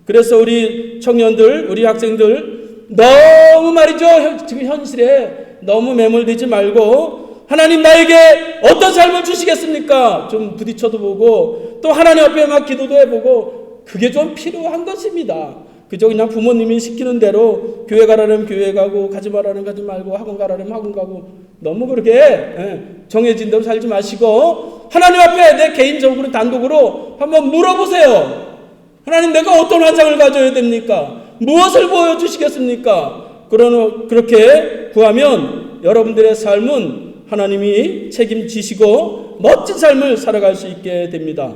그래서 우리 청년들, 우리 학생들 너무 말이죠, 지금 현실에 너무 매몰되지 말고 하나님 나에게 어떤 삶을 주시겠습니까? 좀 부딪혀도 보고 또 하나님 앞에 막 기도도 해보고 그게 좀 필요한 것입니다. 그저 그냥 부모님이 시키는 대로 교회 가라면 교회 가고 가지 말라면 가지 말고 학원 가라면 학원 가고 너무 그렇게 정해진 대로 살지 마시고 하나님 앞에 내 개인적으로 단독으로 한번 물어보세요. 하나님, 내가 어떤 환상을 가져야 됩니까? 무엇을 보여주시겠습니까? 그렇게 구하면 여러분들의 삶은 하나님이 책임지시고 멋진 삶을 살아갈 수 있게 됩니다.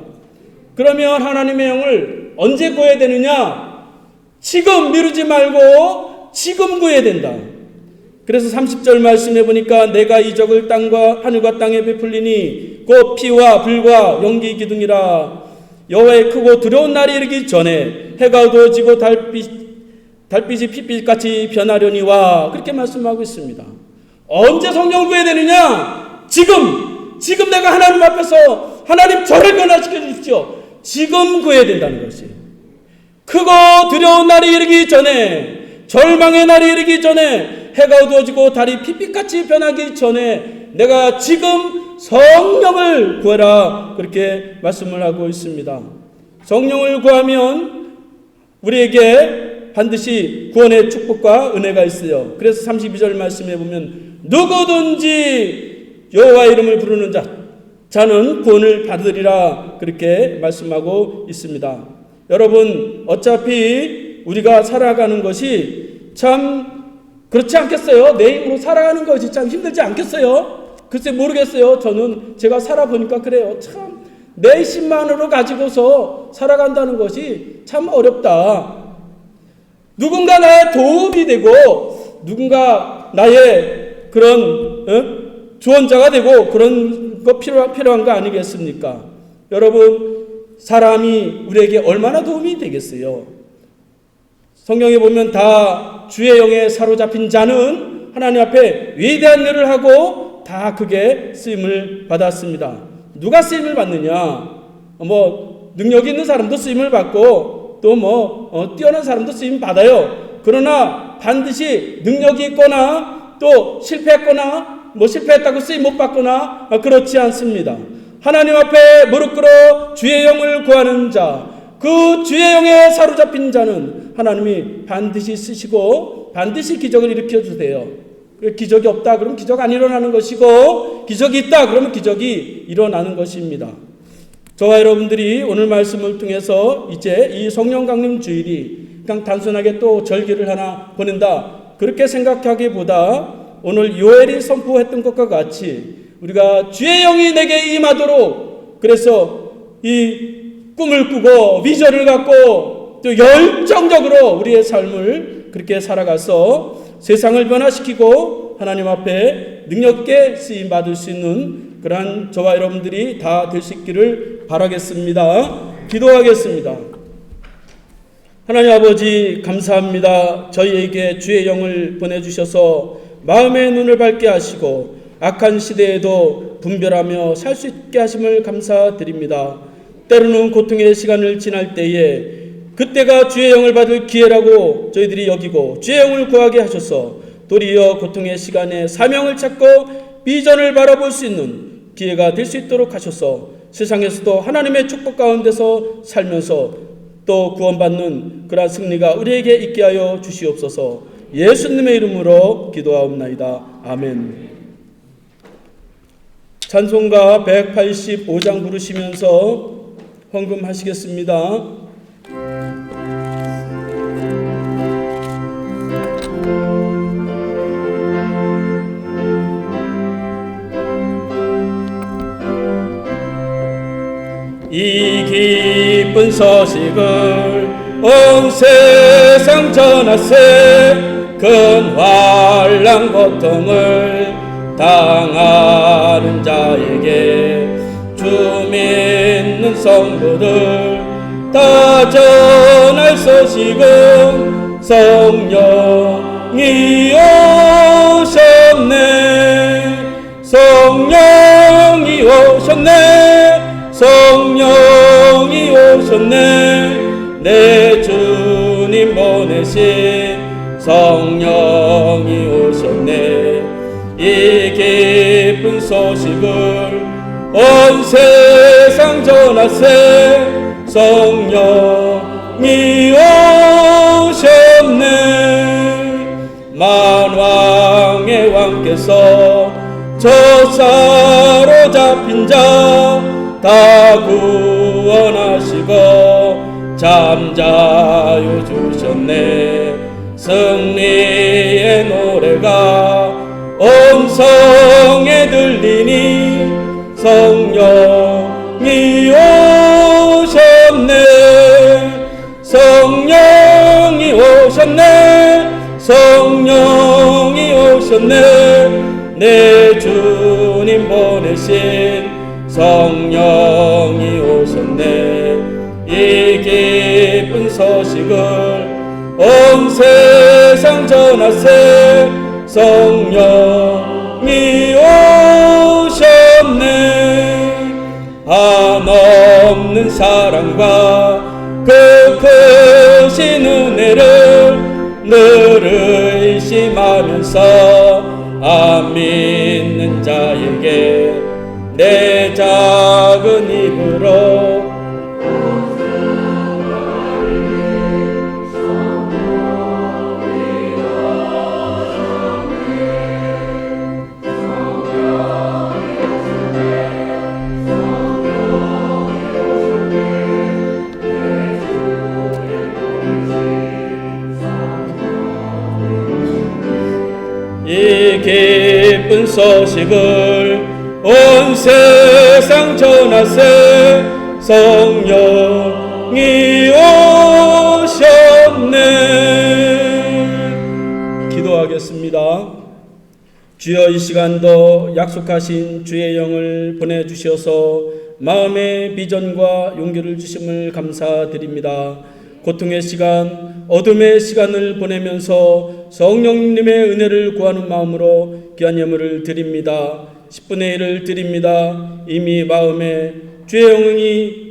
그러면 하나님의 영을 언제 구해야 되느냐? 지금 미루지 말고 지금 구해야 된다. 그래서 30절 말씀해 보니까 내가 이적을 땅과 하늘과 땅에 베풀리니 곧 피와 불과 연기 기둥이라. 여호와의 크고 두려운 날이 이르기 전에 해가 어두워지고 달빛이 핏빛같이 변하려니와, 그렇게 말씀하고 있습니다. 언제 성령을 구해야 되느냐? 지금 내가 하나님 앞에서 하나님 저를 변화시켜 주십시오. 지금 구해야 된다는 것이에요. 크고 두려운 날이 이르기 전에, 절망의 날이 이르기 전에, 해가 어두워지고 달이 핏빛같이 변하기 전에 내가 지금 성령을 구해라, 그렇게 말씀을 하고 있습니다. 성령을 구하면 우리에게 반드시 구원의 축복과 은혜가 있어요. 그래서 32절 말씀해 보면 누구든지 여호와 이름을 부르는 자는 구원을 받으리라, 그렇게 말씀하고 있습니다. 여러분, 어차피 우리가 살아가는 것이 참 그렇지 않겠어요? 내 힘으로 살아가는 것이 참 힘들지 않겠어요? 글쎄 모르겠어요. 제가 살아보니까 그래요. 참 내 힘만으로 가지고서 살아간다는 것이 참 어렵다. 누군가 나의 도움이 되고 누군가 나의 그런 주원자가 되고 그런 거 필요한 거 아니겠습니까? 여러분, 사람이 우리에게 얼마나 도움이 되겠어요? 성경에 보면 다 주의 영에 사로잡힌 자는 하나님 앞에 위대한 일을 하고 다 그게 쓰임을 받았습니다. 누가 쓰임을 받느냐? 능력 있는 사람도 쓰임을 받고 또 뛰어난 사람도 쓰임 받아요. 그러나 반드시 능력이 있거나 또 실패했거나 실패했다고 쓰임 못 받거나 그렇지 않습니다. 하나님 앞에 무릎 꿇어 주의 영을 구하는 자, 그 주의 영에 사로잡힌 자는 하나님이 반드시 쓰시고 반드시 기적을 일으켜 주세요. 기적이 없다 그러면 기적 안 일어나는 것이고, 기적이 있다 그러면 기적이 일어나는 것입니다. 저와 여러분들이 오늘 말씀을 통해서 이제 이 성령 강림 주일이 그냥 단순하게 또 절기를 하나 보낸다 그렇게 생각하기보다 오늘 요엘이 선포했던 것과 같이 우리가 주의 영이 내게 임하도록, 그래서 이 꿈을 꾸고 비전을 갖고 또 열정적으로 우리의 삶을 그렇게 살아가서 세상을 변화시키고 하나님 앞에 능력있게 쓰임 받을 수 있는 그러한 저와 여러분들이 다 될 수 있기를 바라겠습니다. 기도하겠습니다. 하나님 아버지, 감사합니다. 저희에게 주의 영을 보내주셔서 마음의 눈을 밝게 하시고 악한 시대에도 분별하며 살 수 있게 하심을 감사드립니다. 때로는 고통의 시간을 지날 때에 그때가 주의 영을 받을 기회라고 저희들이 여기고 주의 영을 구하게 하셔서 도리어 고통의 시간에 사명을 찾고 비전을 바라볼 수 있는 기회가 될 수 있도록 하셔서 세상에서도 하나님의 축복 가운데서 살면서 또 구원받는 그러한 승리가 우리에게 있게 하여 주시옵소서. 예수님의 이름으로 기도하옵나이다. 아멘. 찬송가 185장 부르시면서 헌금하시겠습니다. 이 기쁜 소식을 온 세상 전하세. 큰 환난 고통을 당하는 자에게 주 믿는 성도들 다 전할 소식은 성령이 오셨네. 성령이 오셨네. 성령이 오셨네. 내 주님 보내신 성령이 오셨네. 이 기쁜 소식을 온 세상 전하세. 성령이 오셨네. 만왕의 왕께서 저 사로잡힌 자 다 구원하시고 잠자유 주셨네. 승리의 노래가 온 성에 들리니 성령이 오셨네. 성령이 오셨네. 성령이 오셨네. 내 주님 보내신 성령이 오셨네. 이 기쁜 소식을 온 세상 전하세. 성령이 오셨네. 한없는 사랑과 그 크신 은혜를 늘 의심하면서 안 믿는 자에게 내 작은 입으로 이 기쁜 소식을 온 세상 전하세. 성령이 오셨네. 기도하겠습니다. 주여, 이 시간도 약속하신 주의 영을 보내주셔서 마음의 비전과 용기를 주심을 감사드립니다. 고통의 시간, 어둠의 시간을 보내면서 성령님의 은혜를 구하는 마음으로 귀한 예물을 드립니다. 10분의 1을 드립니다. 이미 마음에 주의 영이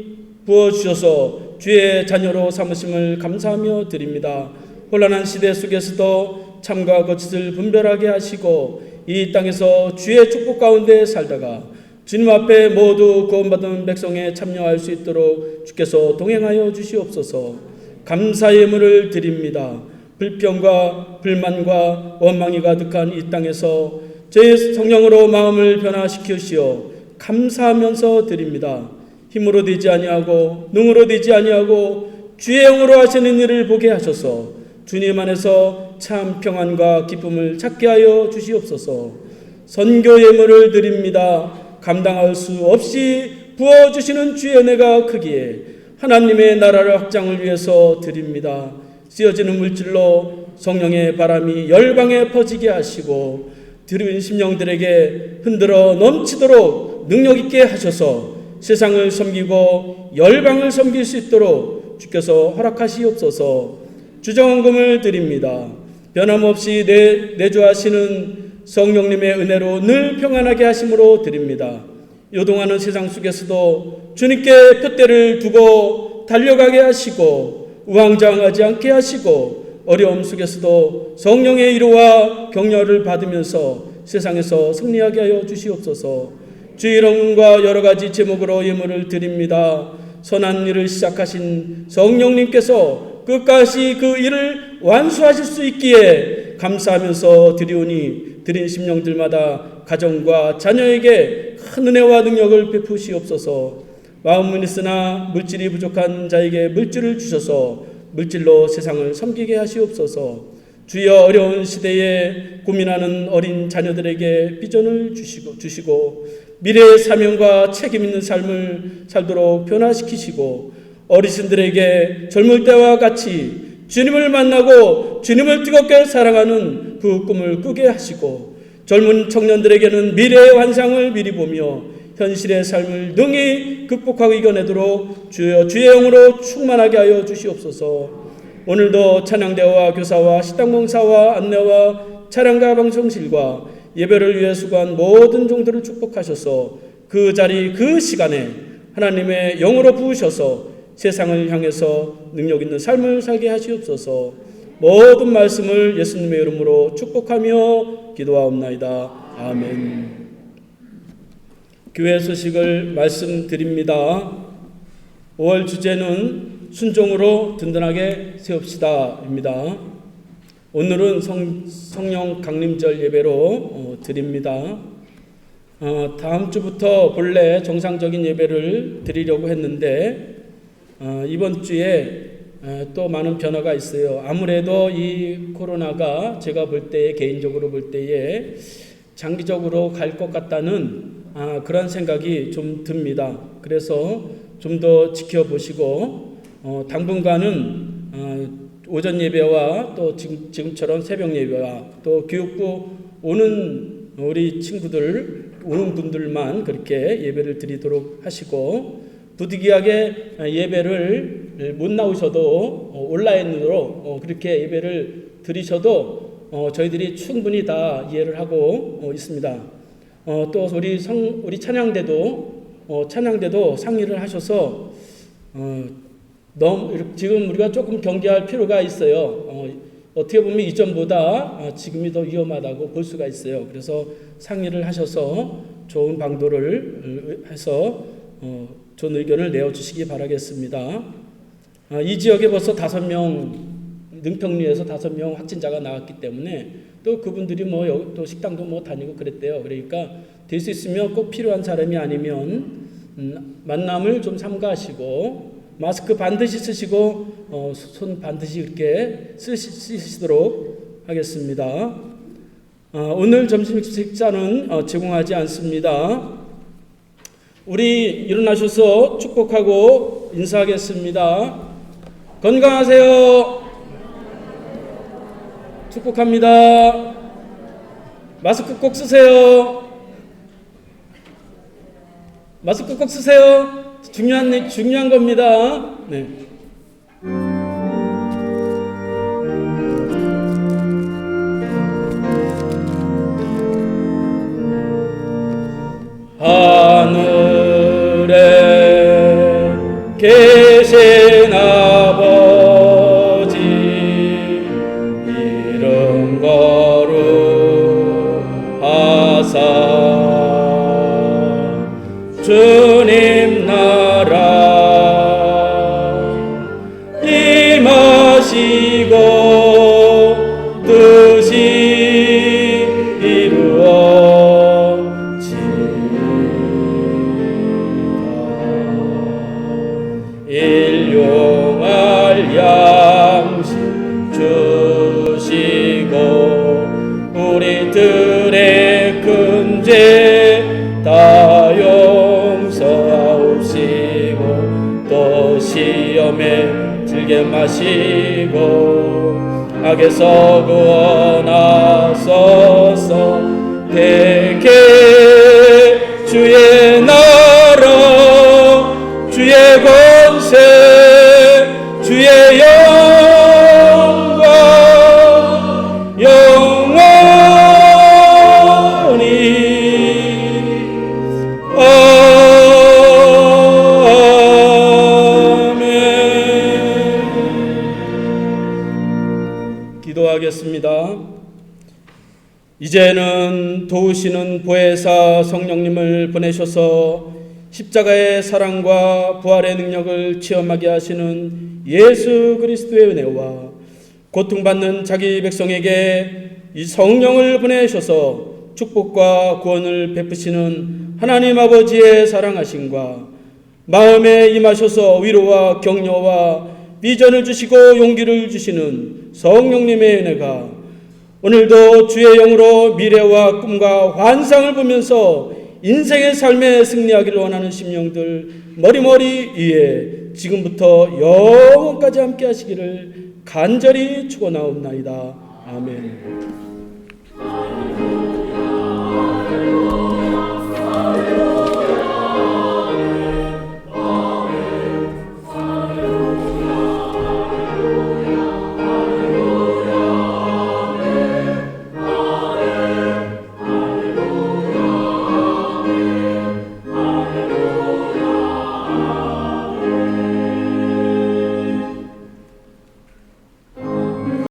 부어주셔서 주의 자녀로 삼으심을 감사하며 드립니다. 혼란한 시대 속에서도 참과 거짓을 분별하게 하시고 이 땅에서 주의 축복 가운데 살다가 주님 앞에 모두 구원받은 백성에 참여할 수 있도록 주께서 동행하여 주시옵소서. 감사의 예물을 드립니다. 불평과 불만과 원망이 가득한 이 땅에서 제 성령으로 마음을 변화시키시어 감사하면서 드립니다. 힘으로 되지 아니하고 능으로 되지 아니하고 주의 영으로 하시는 일을 보게 하셔서 주님 안에서 참 평안과 기쁨을 찾게 하여 주시옵소서. 선교 예물을 드립니다. 감당할 수 없이 부어주시는 주의 은혜가 크기에 하나님의 나라를 확장을 위해서 드립니다. 쓰여지는 물질로 성령의 바람이 열방에 퍼지게 하시고 들은 심령들에게 흔들어 넘치도록 능력 있게 하셔서 세상을 섬기고 열방을 섬길 수 있도록 주께서 허락하시옵소서. 주정헌금을 드립니다. 변함없이 내주하시는 성령님의 은혜로 늘 평안하게 하심으로 드립니다. 요동하는 세상 속에서도 주님께 푯대를 두고 달려가게 하시고 우왕좌왕하지 않게 하시고 어려움 속에서도 성령의 위로와 격려를 받으면서 세상에서 승리하게 하여 주시옵소서. 주의 이름과 여러 가지 제목으로 예물을 드립니다. 선한 일을 시작하신 성령님께서 끝까지 그 일을 완수하실 수 있기에 감사하면서 드리오니 드린 심령들마다 가정과 자녀에게 큰 은혜와 능력을 베푸시옵소서. 마음은 있으나 물질이 부족한 자에게 물질을 주셔서 물질로 세상을 섬기게 하시옵소서. 주여, 어려운 시대에 고민하는 어린 자녀들에게 비전을 주시고 미래의 사명과 책임 있는 삶을 살도록 변화시키시고 어르신들에게 젊을 때와 같이 주님을 만나고 주님을 뜨겁게 사랑하는 그 꿈을 꾸게 하시고 젊은 청년들에게는 미래의 환상을 미리 보며 현실의 삶을 능히 극복하고 이겨내도록 주여 주의 영으로 충만하게 하여 주시옵소서. 오늘도 찬양대와 교사와 식당봉사와 안내와 차량과 방송실과 예배를 위해 수고한 모든 종들을 축복하셔서 그 자리 그 시간에 하나님의 영으로 부으셔서 세상을 향해서 능력 있는 삶을 살게 하시옵소서. 모든 말씀을 예수님의 이름으로 축복하며 기도하옵나이다. 아멘. 교회 소식을 말씀드립니다. 5월 주제는 순종으로 든든하게 세웁시다입니다. 오늘은 성령 강림절 예배로 드립니다. 다음 주부터 본래 정상적인 예배를 드리려고 했는데 이번 주에 또 많은 변화가 있어요. 아무래도 이 코로나가 제가 볼 때에 개인적으로 볼 때에 장기적으로 갈 것 같다는 그런 생각이 좀 듭니다. 그래서 좀 더 지켜보시고 당분간은 오전 예배와 또 지금처럼 새벽 예배와 또 교육부 오는 우리 친구들 오는 분들만 그렇게 예배를 드리도록 하시고 부득이하게 예배를 못 나오셔도 온라인으로 그렇게 예배를 드리셔도 저희들이 충분히 다 이해를 하고 있습니다. 또 우리 찬양대도 상의를 하셔서 지금 우리가 조금 경계할 필요가 있어요. 어떻게 보면 이전보다 지금이 더 위험하다고 볼 수가 있어요. 그래서 상의를 하셔서 좋은 방도를 해서 좋은 의견을 내어주시기 바라겠습니다. 이 지역에 벌써 5명, 능평리에서 5명 확진자가 나왔기 때문에 또 그분들이 또 식당도 다니고 그랬대요. 그러니까 될 수 있으면 꼭 필요한 사람이 아니면 만남을 좀 삼가하시고 마스크 반드시 쓰시고 손 반드시 이렇게 쓰시도록 하겠습니다. 오늘 점심 식사는 제공하지 않습니다. 우리 일어나셔서 축복하고 인사하겠습니다. 건강하세요. 축복합니다. 마스크 꼭 쓰세요. 마스크 꼭 쓰세요. 중요한 겁니다. 네. 하늘에 계신 아버지 이름 거룩하사 주님 나라 임하시고 뜻이 이루어지다. 일용할 양식 주시고 우리들의 큰 죄 다 용서하옵시고 또 시험에 들게 마시고 악에서 구원하소서. 대개 주의 나라 주의 권세 주의 영광 영원히 아멘. 기도하겠습니다. 이제는 도우시는 보혜사 성령님을 보내셔서 십자가의 사랑과 부활의 능력을 체험하게 하시는 예수 그리스도의 은혜와 고통받는 자기 백성에게 이 성령을 보내셔서 축복과 구원을 베푸시는 하나님 아버지의 사랑하심과 마음에 임하셔서 위로와 격려와 비전을 주시고 용기를 주시는 성령님의 은혜가 오늘도 주의 영으로 미래와 꿈과 환상을 보면서 인생의 삶에 승리하기를 원하는 심령들 머리머리 위에 지금부터 영원까지 함께 하시기를 간절히 축원하옵나이다. 아멘.